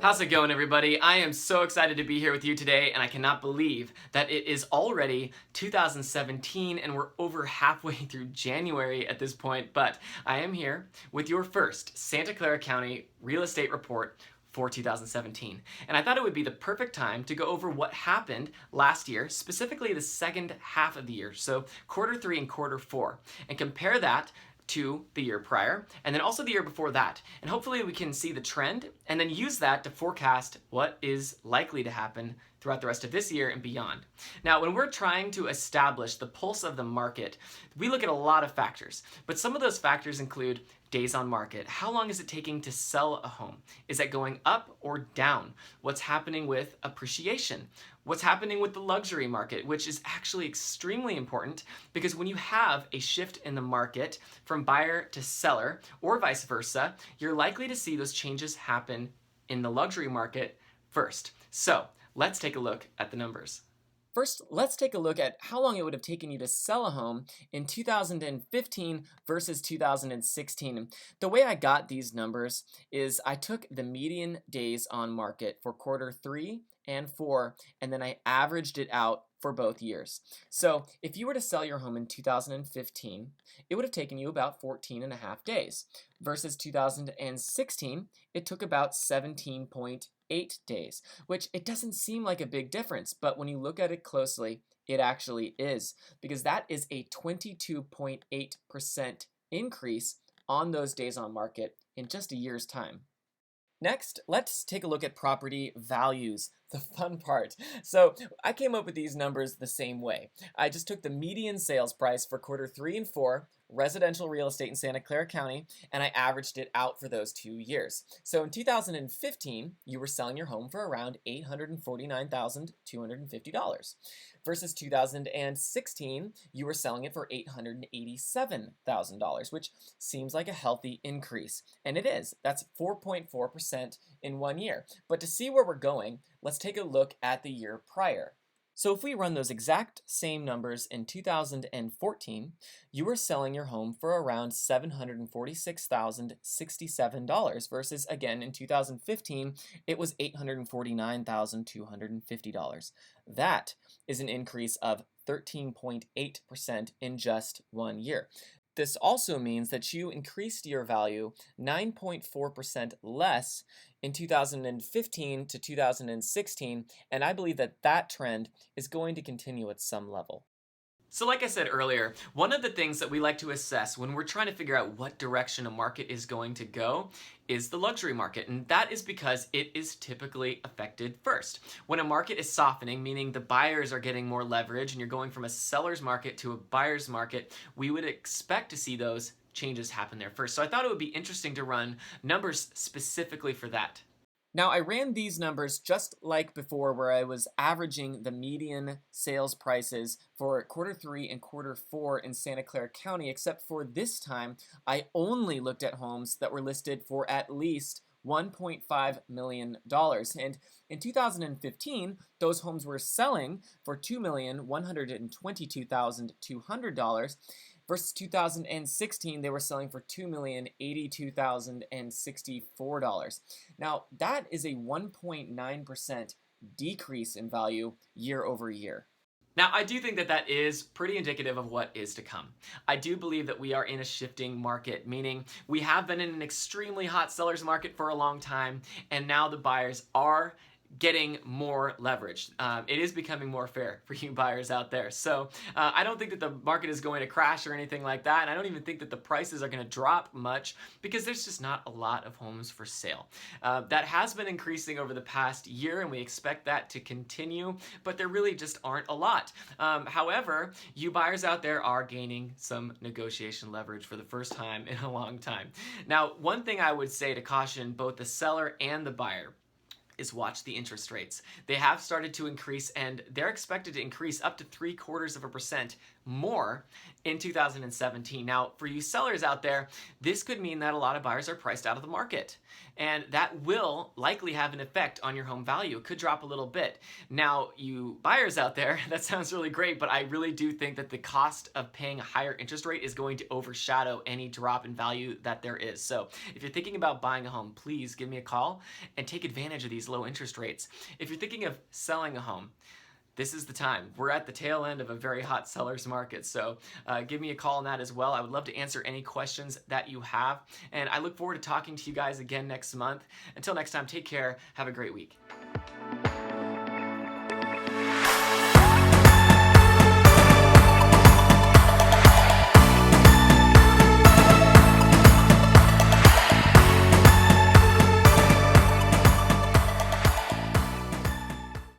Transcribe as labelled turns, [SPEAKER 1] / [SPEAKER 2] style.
[SPEAKER 1] How's it going, everybody? I am so excited to be here with you today, and I cannot believe that it is already 2017 and we're over halfway through January at this point. But I am here with your first Santa Clara County real estate report for 2017. And I thought it would be the perfect time to go over what happened last year, specifically the second half of the year, so quarter three and quarter four, and compare that to the year prior, and then also the year before that. And hopefully we can see the trend and then use that to forecast what is likely to happen throughout the rest of this year and beyond. Now, when we're trying to establish the pulse of the market, we look at a lot of factors, but some of those factors include days on market. How long is it taking to sell a home? Is that going up or down? What's happening with appreciation? What's happening with the luxury market, which is actually extremely important because when you have a shift in the market from buyer to seller or vice versa, you're likely to see those changes happen in the luxury market first. So let's take a look at the numbers. First, let's take a look at how long it would have taken you to sell a home in 2015 versus 2016. The way I got these numbers is I took the median days on market for quarter three and four, and then I averaged it out for both years. So if you were to sell your home in 2015, it would have taken you about 14 and a half days. Versus 2016, it took about 17.8 days, which it doesn't seem like a big difference, but when you look at it closely, it actually is, because that is a 22.8% increase on those days on market in just a year's time. Next, let's take a look at property values, the fun part. So I came up with these numbers the same way. I just took the median sales price for quarter three and four, residential real estate in Santa Clara County, and I averaged it out for those 2 years. So in 2015, you were selling your home for around $849,250. Versus 2016, you were selling it for $887,000, which seems like a healthy increase. And it is. That's 4.4% in 1 year. But to see where we're going, let's take a look at the year prior. So if we run those exact same numbers in 2014, you were selling your home for around $746,067 versus, again, in 2015, it was $849,250. That is an increase of 13.8% in just 1 year. This also means that you increased your value 9.4% less in 2015 to 2016, and I believe that that trend is going to continue at some level. So like I said earlier, one of the things that we like to assess when we're trying to figure out what direction a market is going to go is the luxury market, and that is because it is typically affected first. When a market is softening, meaning the buyers are getting more leverage and you're going from a seller's market to a buyer's market, we would expect to see those changes happen there first. So I thought it would be interesting to run numbers specifically for that. Now, I ran these numbers just like before, where I was averaging the median sales prices for quarter three and quarter four in Santa Clara County, except for this time, I only looked at homes that were listed for at least $1.5 million. And in 2015, those homes were selling for $2,122,200. Versus 2016, they were selling for $2,082,064. Now, that is a 1.9% decrease in value year over year. Now, I do think that that is pretty indicative of what is to come. I do believe that we are in a shifting market, meaning we have been in an extremely hot seller's market for a long time, and now the buyers are getting more leverage. It is becoming more fair for you buyers out there. So I don't think that the market is going to crash or anything like that. And I don't even think that the prices are going to drop much because there's just not a lot of homes for sale. That has been increasing over the past year, and we expect that to continue, but there really just aren't a lot. However, you buyers out there are gaining some negotiation leverage for the first time in a long time. Now, one thing I would say to caution both the seller and the buyer is watch the interest rates. They have started to increase, and they're expected to increase up to 0.75% more in 2017. Now, for you sellers out there, this could mean that a lot of buyers are priced out of the market. And that will likely have an effect on your home value. It could drop a little bit. Now, you buyers out there, that sounds really great, but I really do think that the cost of paying a higher interest rate is going to overshadow any drop in value that there is. So if you're thinking about buying a home, please give me a call and take advantage of these low interest rates. If you're thinking of selling a home, this is the time. We're at the tail end of a very hot seller's market, so give me a call on that as well. I would love to answer any questions that you have, and I look forward to talking to you guys again next month. Until next time, take care. Have a great week.